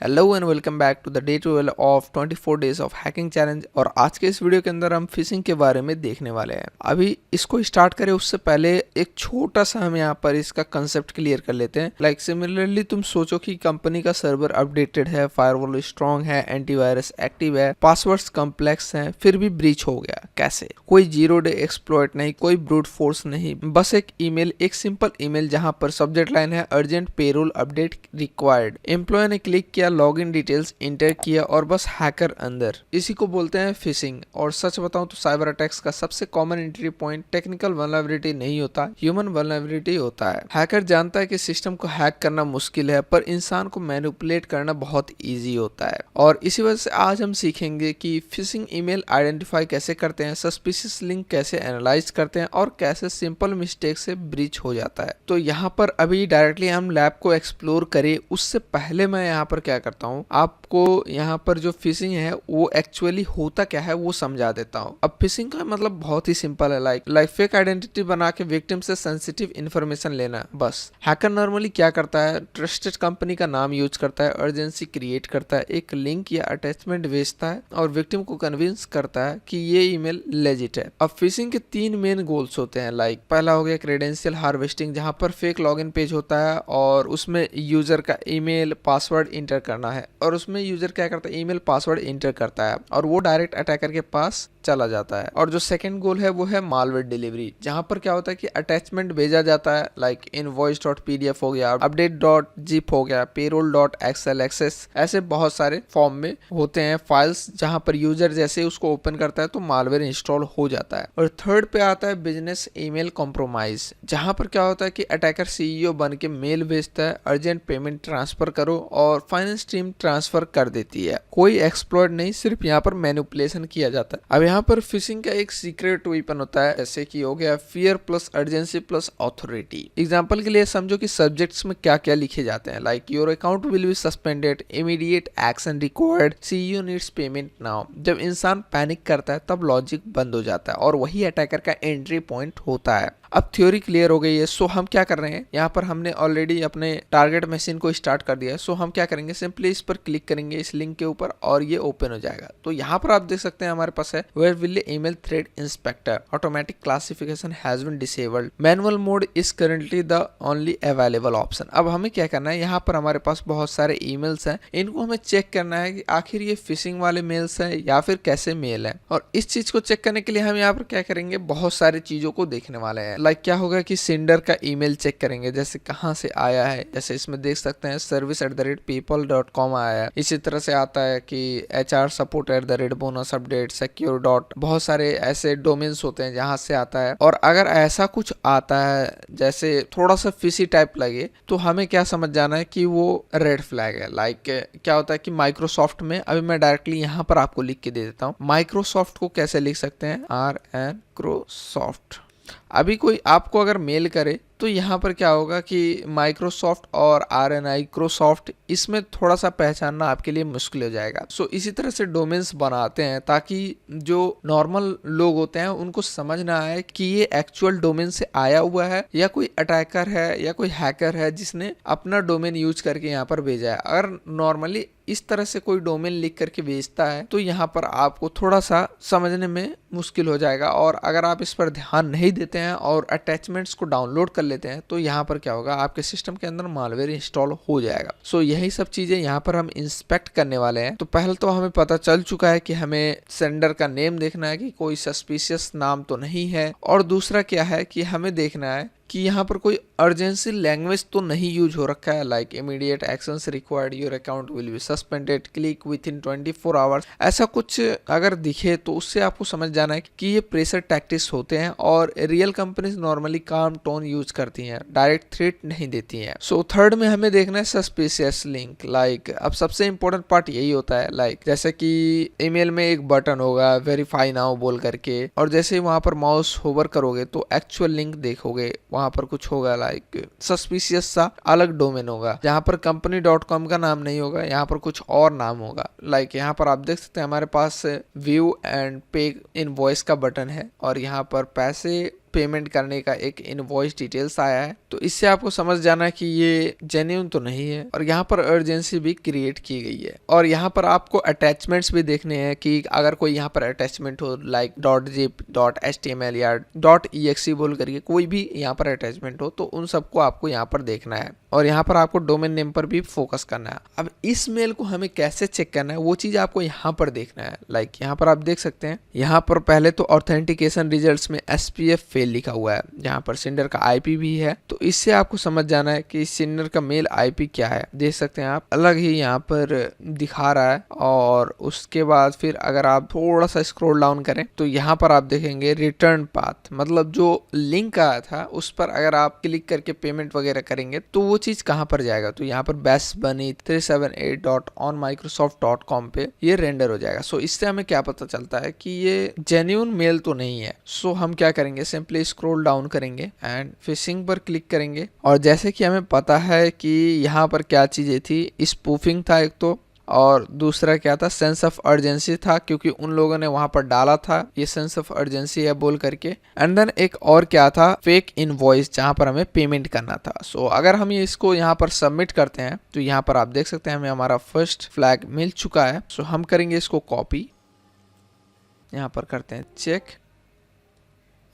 Hello and welcome back to the day 12 of 24 days of hacking challenge. और आज के इस वीडियो के अंदर हम फिशिंग के बारे में देखने वाले हैं। अभी इसको स्टार्ट करें उससे पहले एक छोटा सा हम यहाँ पर इसका कंसेप्ट क्लियर कर लेते हैं। लाइक सिमिलरली तुम सोचो कि कंपनी का सर्वर अपडेटेड है, फायरवॉल स्ट्रॉन्ग है, एंटीवायरस एक्टिव है, पासवर्ड्स कॉम्प्लेक्स हैं, फिर भी ब्रीच हो गया। कैसे? कोई जीरो डे एक्सप्लॉइट नहीं, कोई ब्रूट फोर्स नहीं, बस एक ईमेल, एक सिंपल ईमेल जहां पर सब्जेक्ट लाइन है urgent payroll update required. Employee ने क्लिक किया, लॉगिन डिटेल्स इंटर किया और बस हैकर अंदर। इसी को बोलते हैं फिशिंग। और सच बताऊं तो साइबर अटैक्स का सबसे common entry point technical vulnerability नहीं होता, ह्यूमन वल्नरेबिलिटी होता है। हैकर जानता है कि सिस्टम को हैक करना मुश्किल है, पर इंसान को मैनिपुलेट करना बहुत ईजी होता है। और इसी वजह से आज हम सीखेंगे कि फिशिंग ईमेल आइडेंटिफाई कैसे करते हैं, सस्पिशियस लिंक कैसे एनालाइज करते हैं और कैसे सिंपल मिस्टेक से ब्रीच हो जाता है। तो यहाँ पर अभी डायरेक्टली हम लैब को एक्सप्लोर करें उससे पहले मैं यहाँ पर क्या करता हूँ, आपको यहाँ पर जो फिशिंग है वो एक्चुअली होता क्या है वो समझा देता हूँ। अब फिशिंग का मतलब बहुत ही सिंपल है, लाइक फेक आइडेंटिटी बना के विक्टिम से सेंसिटिव इन्फॉर्मेशन लेना। बस हैकर नॉर्मली क्या करता है, ट्रस्टेड कंपनी का नाम यूज करता है, अर्जेंसी क्रिएट करता है, एक लिंक या अटैचमेंट भेजता है और विक्टिम को कन्विंस करता है कि ये ईमेल लेजिट है। अब फिशिंग के 3 मेन गोल्स होते हैं। लाइक पहला हो गया क्रेडेंशियल हार्वेस्टिंग, जहां पर फेक लॉगिन पेज होता है और उसमें यूजर का ईमेल पासवर्ड इंटर करना है और उसमें यूजर क्या करता है, ईमेल पासवर्ड इंटर करता है और वो डायरेक्ट अटैकर के पास चला जाता है। और जो सेकंड गोल है वो है मालवेयर डिलीवरी, जहां पर क्या होता है कि अटैचमेंट भेजा जाता है, लाइक invoice.pdf हो गया, update.zip हो गया, payroll.xlxs, ऐसे बहुत सारे फॉर्म में होते हैं फाइल्स, जहां पर यूजर जैसे उसको ओपन करता है तो मालवेयर इंस्टॉल हो जाता है। और थर्ड पे आता है बिजनेस ईमेल कॉम्प्रोमाइज, जहां पर क्या होता है कि अटैकर सीईओ बन के मेल भेजता है, अर्जेंट पेमेंट ट्रांसफर करो, और फाइनेंस टीम ट्रांसफर कर देती है। कोई एक्सप्लॉइट नहीं, सिर्फ यहाँ पर मैनिपुलेशन किया जाता है। अब यहाँ पर फिशिंग का एक सीक्रेट वेपन होता है, जैसे कि हो गया fear plus urgency plus authority. Example के लिए समझो कि सब्जेक्ट्स में क्या क्या लिखे जाते हैं, like your account will be suspended, immediate action required, CEO needs payment now. जब इंसान पैनिक करता है तब लॉजिक बंद हो जाता है और वही अटैकर का एंट्री पॉइंट होता है। अब थ्योरी क्लियर हो गई है। सो हम क्या कर रहे हैं, यहाँ पर हमने ऑलरेडी अपने टारगेट मशीन को स्टार्ट कर दिया है। सो हम क्या करेंगे, सिंपली इस पर क्लिक करेंगे, इस लिंक के ऊपर, और ये ओपन हो जाएगा। तो यहाँ पर आप देख सकते हैं हमारे पास है where will email thread inspector, automatic classification has been disabled, manual mode is currently the only available option. अब हमें क्या करना है, यहाँ पर हमारे पास बहुत सारे ईमेल्स हैं, इनको हमें चेक करना है कि आखिर ये फिशिंग वाले मेल्स हैं या फिर कैसे मेल है। और इस चीज को चेक करने के लिए हम यहाँ पर क्या करेंगे, बहुत सारी चीजों को देखने वाले हैं। लाइक क्या होगा कि सेंडर का ईमेल चेक करेंगे, जैसे कहाँ से आया है। जैसे इसमें देख सकते हैं service@paypal.com आया है। इसी तरह से आता है कि HR support @bonus update secure dot, बहुत सारे ऐसे डोमेन्स होते हैं जहां से आता है। और अगर ऐसा कुछ आता है जैसे थोड़ा सा फिशी टाइप लगे, तो हमें क्या समझ जाना है कि वो रेड फ्लैग है। लाइक क्या होता है कि माइक्रोसॉफ्ट में, अभी मैं डायरेक्टली यहाँ पर आपको लिख के दे देता हूँ, माइक्रोसॉफ्ट को कैसे लिख सकते हैं, RN अभी कोई आपको अगर मेल करे तो यहाँ पर क्या होगा कि माइक्रोसॉफ्ट और RNIक्रोसॉफ्ट, इसमें थोड़ा सा पहचानना आपके लिए मुश्किल हो जाएगा। सो इसी तरह से डोमेन्स बनाते हैं ताकि जो नॉर्मल लोग होते हैं उनको समझ ना आए कि ये एक्चुअल डोमेन से आया हुआ है या कोई अटैकर है या कोई हैकर है जिसने अपना डोमेन यूज करके यहाँ पर भेजा है। अगर नॉर्मली इस तरह से कोई डोमेन लिख करके भेजता है तो यहाँ पर आपको थोड़ा सा समझने में मुश्किल हो जाएगा। और अगर आप इस पर ध्यान नहीं देते हैं और अटैचमेंट्स को डाउनलोड कर लेते हैं तो यहाँ पर क्या होगा, आपके सिस्टम के अंदर मालवेयर इंस्टॉल हो जाएगा। सो यही सब चीजें यहाँ पर हम इंस्पेक्ट करने वाले हैं। तो पहले तो हमें पता चल चुका है कि हमें सेंडर का नेम देखना है कि कोई सस्पिशियस नाम तो नहीं है, और दूसरा क्या है कि हमें देखना है कि यहाँ पर कोई अर्जेंसी लैंग्वेज तो नहीं यूज हो रखा है, like immediate actions required, your account will be suspended, click with in 24 hours, ऐसा कुछ अगर दिखे तो उससे आपको समझ जाना है कि ये प्रेशर टैक्टिक्स होते हैं और रियल कंपनीज नॉर्मली काम टोन यूज करती हैं, डायरेक्ट थ्रेट नहीं देती हैं। सो थर्ड में हमें देखना है सस्पिशियस लिंक। लाइक अब सबसे इंपॉर्टेंट पार्ट यही होता है, लाइक जैसे कि ईमेल में एक बटन होगा वेरीफाई नाउ बोल करके, और जैसे ही वहां पर माउस होवर करोगे तो एक्चुअल लिंक देखोगे, वहां पर कुछ होगा लाइक सस्पिशियस सा अलग डोमेन होगा, जहां पर company.com का नाम नहीं होगा, यहाँ पर कुछ और नाम होगा। लाइक यहाँ पर आप देख सकते हैं हमारे पास व्यू एंड पे इनवॉइस का बटन है और यहाँ पर पैसे पेमेंट करने का एक इनवॉइस डिटेल्स आया है। तो इससे आपको समझ जाना है कि ये जेन्युइन तो नहीं है और यहाँ पर अर्जेंसी भी क्रिएट की गई है। और यहाँ पर आपको अटैचमेंट्स भी देखने हैं कि अगर कोई यहाँ पर अटैचमेंट हो लाइक .zip .html या .exe बोल करके कोई भी यहाँ पर अटैचमेंट हो तो उन सबको आपको यहाँ पर देखना है और यहाँ पर आपको डोमेन नेम पर भी फोकस करना है। अब इस मेल को हमें कैसे चेक करना है वो चीज आपको यहाँ पर देखना है। लाइक यहाँ पर आप देख सकते हैं, यहाँ पर पहले तो ऑथेंटिकेशन रिजल्ट्स में SPF फेल लिखा हुआ है, यहाँ पर सेंडर का IP भी है। तो इससे आपको समझ जाना है कि सेंडर का मेल IP क्या है। देख सकते हैं आप अलग ही यहाँ पर दिखा रहा है। और उसके बाद फिर अगर आप थोड़ा सा स्क्रॉल डाउन करें तो यहाँ पर आप देखेंगे रिटर्न पाथ, मतलब जो लिंक आया था उस पर अगर आप क्लिक करके पेमेंट वगैरह करेंगे तो वो चीज कहाँ पर जाएगा, तो यहाँ पर bestbunny378.onmicrosoft.com पे ये रेंडर हो जाएगा। सो इससे हमें क्या पता चलता है कि ये जेन्युइन मेल तो नहीं है। सो हम क्या करेंगे, सिंपली स्क्रॉल डाउन करेंगे एंड फिशिंग पर क्लिक करेंगे। और जैसे कि हमें पता है कि यहाँ पर क्या चीजें थी, स्पूफिंग था एक तो, और दूसरा क्या था, सेंस ऑफ अर्जेंसी था, क्योंकि उन लोगों ने वहां पर डाला था ये सेंस ऑफ अर्जेंसी है बोल करके। एंड देन एक और क्या था, फेक इनवॉइस, जहां पर हमें पेमेंट करना था। सो अगर हम ये इसको यहाँ पर सबमिट करते हैं तो यहाँ पर आप देख सकते हैं हमें हमारा फर्स्ट फ्लैग मिल चुका है। सो हम करेंगे इसको कॉपी, यहाँ पर करते हैं चेक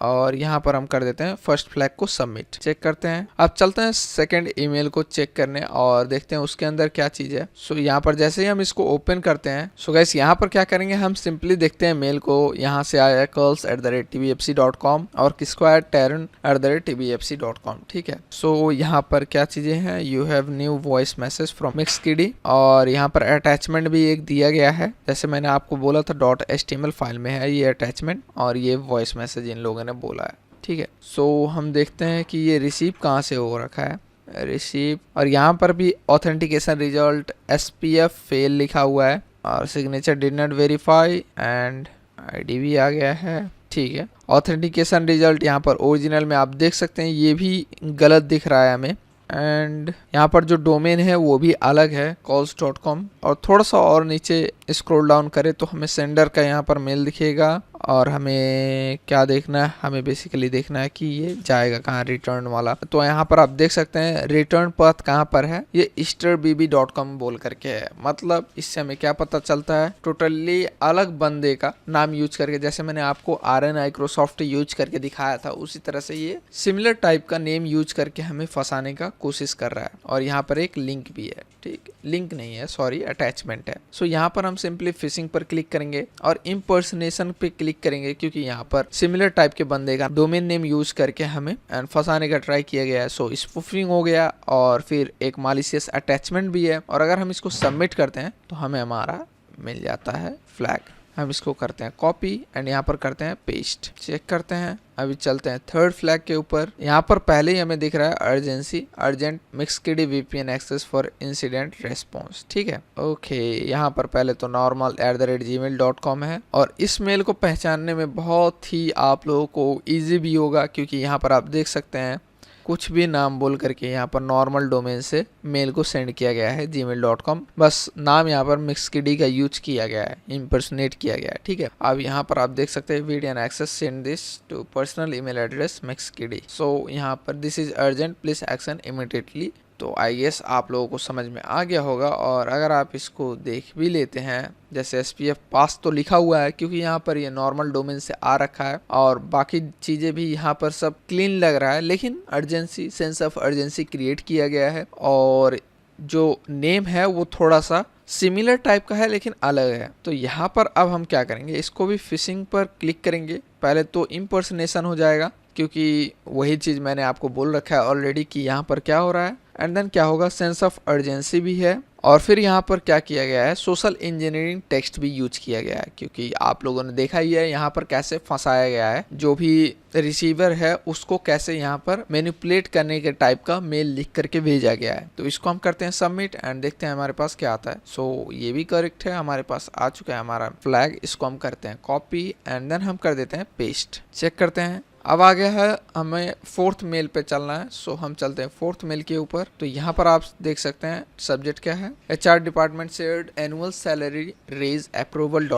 और यहाँ पर हम कर देते हैं फर्स्ट फ्लैग को सबमिट। चेक करते हैं। अब चलते हैं सेकंड ईमेल को चेक करने और देखते हैं उसके अंदर क्या चीज है। सो यहाँ पर जैसे ही हम इसको ओपन करते हैं, सो गाइस यहाँ पर क्या करेंगे, हम सिंपली देखते हैं मेल को। यहाँ से आया है curls@tbfc.com और किसको आया, taron@tbfc.com। ठीक है। सो यहाँ पर क्या चीजें हैं, you have new voice message from मिक्सकिडी, और यहाँ पर अटैचमेंट भी एक दिया गया है, जैसे मैंने आपको बोला था .html फाइल में है ये अटैचमेंट, और ये वॉइस मैसेज इन लोगों ने बोला है। ठीक है। सो हम देखते हैं कि ये रिसीव कहाँ से हो रखा है, रिसीव, और यहाँ पर भी ऑथेंटिकेशन रिजल्ट SPF फेल लिखा हुआ है और signature did not verify and ID भी आ गया है। ठीक है। ऑथेंटिकेशन रिजल्ट यहाँ पर ओरिजिनल में आप देख सकते हैं ये भी गलत दिख रहा है हमें, एंड यहाँ पर जो डोमेन है वो भी अलग है calls.com। और थोड़ा सा और नीचे स्क्रॉल डाउन करें तो हमें सेंडर का यहाँ पर मेल दिखेगा और हमें क्या देखना है, हमें बेसिकली देखना है कि ये जाएगा कहाँ, रिटर्न वाला। तो यहाँ पर आप देख सकते हैं रिटर्न पाथ कहाँ पर है, ये easterbb.com बोल करके है। मतलब इससे हमें क्या पता चलता है, टोटली अलग बंदे का नाम यूज करके, जैसे मैंने आपको RN माइक्रोसॉफ्ट यूज करके दिखाया था उसी तरह से ये सिमिलर टाइप का नेम यूज करके हमें फंसाने का कोशिश कर रहा है। और यहाँ पर एक लिंक भी है, ठीक, लिंक नहीं है सॉरी, अटैचमेंट है। सो यहाँ पर हम सिंपली फिशिंग पर क्लिक करेंगे और इम्पर्सनेशन पे क्लिक करेंगे, क्योंकि यहाँ पर सिमिलर टाइप के बंदे का डोमेन नेम यूज करके हमें फंसाने का ट्राई किया गया है। सो स्पूफिंग हो गया और फिर एक मालिशियस अटैचमेंट भी है। और अगर हम इसको सबमिट करते हैं तो हमें हमारा मिल जाता है फ्लैग। हम इसको करते हैं कॉपी एंड यहाँ पर करते हैं पेस्ट। चेक करते हैं। अभी चलते हैं थर्ड फ्लैग के ऊपर। यहाँ पर पहले ही हमें दिख रहा है अर्जेंसी, अर्जेंट मिक्सकिडी VPN access for incident response. ठीक है, ओके। यहाँ पर पहले तो normal@gmail.com है और इस मेल को पहचानने में बहुत ही आप लोगों को ईजी भी होगा, क्योंकि यहाँ पर आप देख सकते हैं कुछ भी नाम बोल करके यहाँ पर नॉर्मल डोमेन से मेल को सेंड किया गया है gmail.com। बस नाम यहाँ पर मिक्सकिडी का यूज किया गया है, इम्पर्सनेट किया गया है। ठीक है। अब यहाँ पर आप देख सकते हैं VPN access send this to personal email address मिक्सकिडी। सो यहाँ पर this is urgent please action immediately. तो आई गेस आप लोगों को समझ में आ गया होगा। और अगर आप इसको देख भी लेते हैं, जैसे SPF पास तो लिखा हुआ है क्योंकि यहाँ पर ये नॉर्मल डोमेन से आ रखा है और बाकी चीज़ें भी यहाँ पर सब क्लीन लग रहा है, लेकिन urgency, sense of urgency create किया गया है और जो नेम है वो थोड़ा सा सिमिलर टाइप का है लेकिन अलग है। तो यहाँ पर अब हम क्या करेंगे, इसको भी फिशिंग पर क्लिक करेंगे। पहले तो इम्पर्सनेशन हो जाएगा, क्योंकि वही चीज़ मैंने आपको बोल रखा है ऑलरेडी कि यहाँ पर क्या हो रहा है। एंड देन क्या होगा, सेंस ऑफ अर्जेंसी भी है। और फिर यहाँ पर क्या किया गया है, सोशल इंजीनियरिंग टेक्स्ट भी यूज किया गया है, क्योंकि आप लोगों ने देखा ही है यहाँ पर कैसे फंसाया गया है, जो भी रिसीवर है उसको कैसे यहाँ पर मैनिपुलेट करने के टाइप का मेल लिख करके भेजा गया है। तो इसको हम करते हैं सबमिट एंड देखते हैं हमारे पास क्या आता है। सो ये भी करेक्ट है, हमारे पास आ चुका है हमारा फ्लैग। इसको हम करते हैं कॉपी एंड देन हम कर देते हैं पेस्ट। चेक करते हैं। अब आ गया है हमें फोर्थ मेल पे चलना है, सो हम चलते हैं फोर्थ मेल के ऊपर। तो यहाँ पर आप देख सकते हैं सब्जेक्ट क्या है, HR department shared annual salary raise approval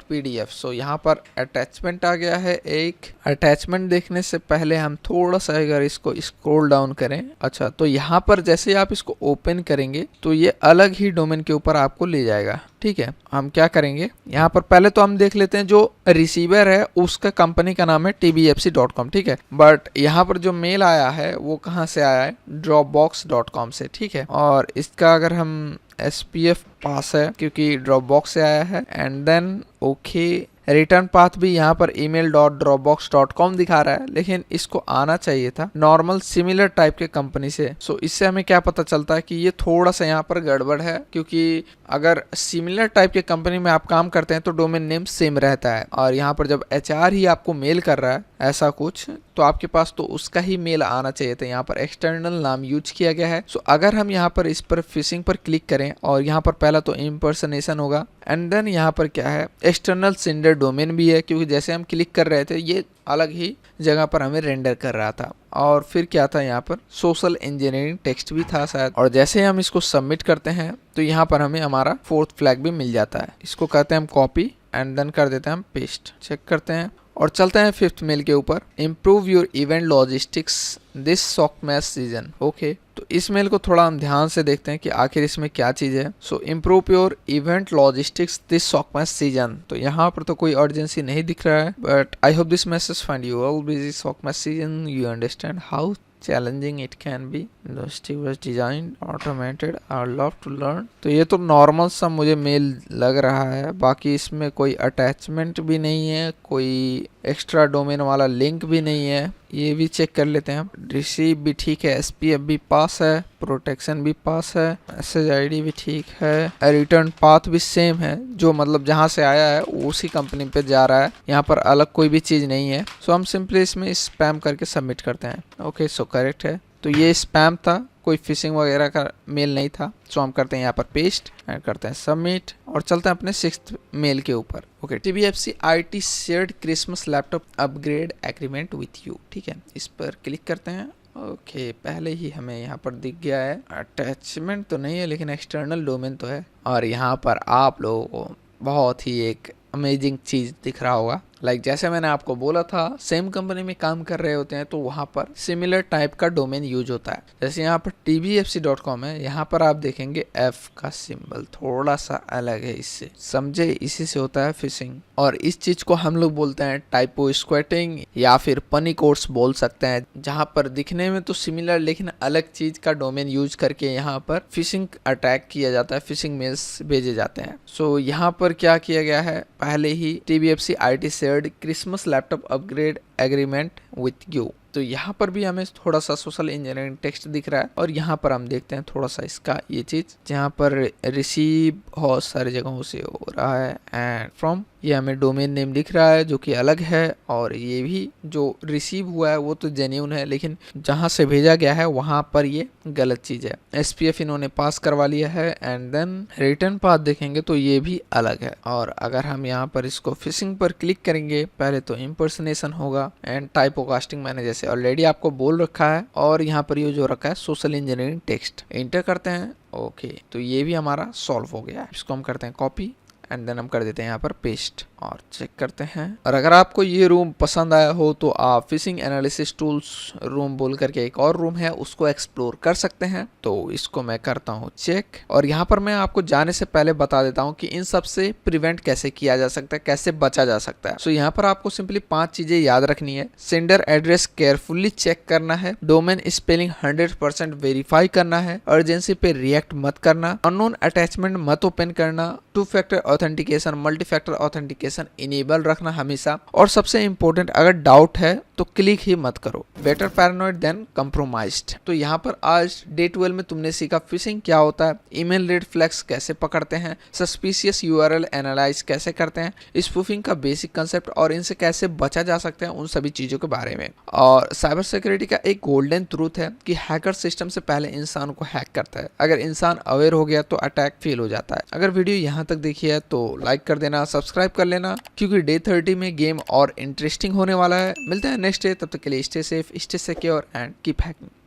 .pdf। So यहाँ पर अटैचमेंट आ गया है। एक अटैचमेंट देखने से पहले हम थोड़ा सा अगर इसको स्क्रॉल डाउन करें, अच्छा तो यहाँ पर जैसे ही आप इसको ओपन करेंगे तो ये अलग ही डोमेन के ऊपर आपको ले जाएगा। ठीक है, हम क्या करेंगे यहाँ पर पहले तो हम देख लेते हैं जो रिसीवर है उसका कंपनी का नाम है tbfc.com। ठीक है, बट यहाँ पर जो मेल आया है वो कहाँ से आया है, dropbox.com से। ठीक है, और इसका अगर हम SPF पास है क्योंकि ड्रॉपबॉक्स से आया है। And then okay, return path भी यहाँ पर email.dropbox.com दिखा रहा है, लेकिन इसको आना चाहिए था नॉर्मल सिमिलर टाइप के कंपनी से। सो इससे हमें क्या पता चलता है कि ये थोड़ा सा यहाँ पर गड़बड़ है, क्योंकि अगर सिमिलर टाइप के कंपनी में आप काम करते हैं तो डोमेन नेम सेम रहता है, और यहाँ पर जब HR ही आपको मेल कर रहा है ऐसा कुछ, तो आपके पास तो उसका ही मेल आना चाहिए था। यहाँ पर एक्सटर्नल नाम यूज किया गया है। सो अगर हम यहाँ पर इस पर फिशिंग पर क्लिक करें और यहाँ पर पहला तो इम्पर्सनेशन होगा, एंड देन यहाँ पर क्या है एक्सटर्नल सेंडर डोमेन भी है, क्योंकि जैसे हम क्लिक कर रहे थे ये अलग ही जगह पर हमें रेंडर कर रहा था। और फिर क्या था यहाँ पर सोशल इंजीनियरिंग टेक्स्ट भी था शायद। और जैसे ही हम इसको सबमिट करते हैं तो यहाँ पर हमें हमारा फोर्थ फ्लैग भी मिल जाता है। इसको कहते हैं हम कॉपी एंड देन कर देते हैं हम पेस्ट। चेक करते हैं और चलते हैं फिफ्थ मेल के ऊपर। Improve your event logistics this सॉकमैश सीजन। ओके, तो इस मेल को थोड़ा हम ध्यान से देखते हैं कि आखिर इसमें क्या चीज़ है। So improve your event logistics this सॉकमैश सीजन। तो यहाँ पर तो कोई अर्जेंसी नहीं दिख रहा है, but I hope this message find you all busy सॉकमैश season. You understand how challenging it can be. Logistic was designed automated. I love to learn. तो ये तो नॉर्मल सा मुझे मेल लग रहा है, बाकी इसमें कोई अटैचमेंट भी नहीं है, कोई एक्स्ट्रा डोमेन वाला लिंक भी नहीं है। ये भी चेक कर लेते हैं हम। रिसीव भी ठीक है, SPF भी पास है, प्रोटेक्शन भी पास है, मैसेज ID भी ठीक है, रिटर्न पाथ भी सेम है, जो मतलब जहाँ से आया है उसी कंपनी पे जा रहा है। यहाँ पर अलग कोई भी चीज़ नहीं है। सो हम सिंपली इसमें स्पैम करके सबमिट करते हैं। ओके, सो करेक्ट है। तो ये स्पैम था, कोई फिशिंग वगैरह का मेल नहीं था। सो हम करते हैं यहाँ पर पेस्ट एंड करते हैं सबमिट और चलते हैं अपने सिक्स्थ मेल के ऊपर। Okay, TBFC IT shared Christmas laptop upgrade agreement with you. ठीक है, इस पर क्लिक करते हैं। ओके, पहले ही हमें यहाँ पर दिख गया है, अटैचमेंट तो नहीं है लेकिन एक्सटर्नल डोमेन तो है। और यहाँ पर आप लोगों को बहुत ही एक अमेजिंग चीज़ दिख रहा होगा। जैसे मैंने आपको बोला था, सेम कंपनी में काम कर रहे होते हैं तो वहाँ पर सिमिलर टाइप का डोमेन यूज होता है। जैसे यहाँ पर tbfc.com है, यहाँ पर आप देखेंगे F का सिंबल थोड़ा सा अलग है इससे, समझे, इसी से होता है फिशिंग। और इस चीज को हम लोग बोलते हैं टाइपो स्क्वेटिंग या फिर पनी कोड्स बोल सकते हैं, जहाँ पर दिखने में तो सिमिलर लेकिन अलग चीज का डोमेन यूज करके यहाँ पर फिशिंग अटैक किया जाता है, फिशिंग मेल्स भेजे जाते हैं। सो यहाँ पर क्या किया गया है, पहले ही TBFC IT shared Christmas laptop upgrade agreement with you. तो यहाँ पर भी हमें थोड़ा सा सोशल इंजीनियरिंग टेक्स्ट दिख रहा है और यहाँ पर हम देखते हैं थोड़ा सा इसका ये चीज, जहाँ पर रिसीव बहुत सारी जगहों से हो रहा है एंड फ्रॉम, ये हमें डोमेन नेम दिख रहा है जो कि अलग है। और ये भी जो रिसीव हुआ है वो तो जेन्युइन है, लेकिन जहाँ से भेजा गया है वहाँ पर ये गलत चीज है। SPF इन्होंने पास करवा लिया है एंड देन रिटर्न पाथ देखेंगे तो ये भी अलग है। और अगर हम यहाँ पर इसको फिशिंग पर क्लिक करेंगे, पहले तो इम्पर्सनेशन होगा एंड टाइपो कास्टिंग मैंने जैसे ऑलरेडी आपको बोल रखा है। और यहाँ पर ये जो रखा है सोशल इंजीनियरिंग टेक्स्ट, इंटर करते हैं। ओके, तो ये भी हमारा सॉल्व हो गया है। इसको हम करते हैं कॉपी एंड देन हम कर देते हैं यहाँ पर पेस्ट और चेक करते हैं। और अगर आपको ये रूम पसंद आया हो तो आप फिशिंग एनालिसिस टूल्स रूम बोल करके एक और रूम है, उसको एक्सप्लोर कर सकते हैं। तो इसको मैं करता हूँ चेक। और यहाँ पर मैं आपको जाने से पहले बता देता हूँ कि इन सब से प्रिवेंट कैसे किया जा सकता है, कैसे बचा जा सकता है। सो यहाँ पर आपको सिंपली 5 चीजें याद रखनी है। सेंडर एड्रेस केयरफुली चेक करना है, डोमेन स्पेलिंग 100% वेरीफाई करना है, अर्जेंसी पे रिएक्ट मत करना, अननोन अटैचमेंट मत ओपन करना, 2 factor authentication, multi factor authentication enable रखना हमेशा। और सबसे इंपॉर्टेंट, अगर डाउट है तो क्लिक ही मत करो। Better paranoid than compromised. तो यहाँ पर आज डे 12 में तुमने सीखा फिशिंग क्या होता है, ईमेल रेड फ्लैग्स कैसे पकड़ते हैं, सस्पिशियस यूआरएल एनालाइज कैसे करते हैं, स्पूफिंग का बेसिक कंसेप्ट और इनसे कैसे बचा जा सकता है, उन सभी चीजों के बारे में। और साइबर सिक्योरिटी का एक गोल्डन ट्रूथ है कि हैकर सिस्टम से पहले इंसान को हैक करता है। अगर इंसान अवेयर हो गया तो अटैक फेल हो जाता है। अगर वीडियो यहाँ तक देखी है तो लाइक कर देना, सब्सक्राइब कर लेना, क्योंकि डे 30 में गेम और इंटरेस्टिंग होने वाला है। मिलते हैं नेक्स्ट डे, तब तक के लिए stay safe, stay secure and keep hacking.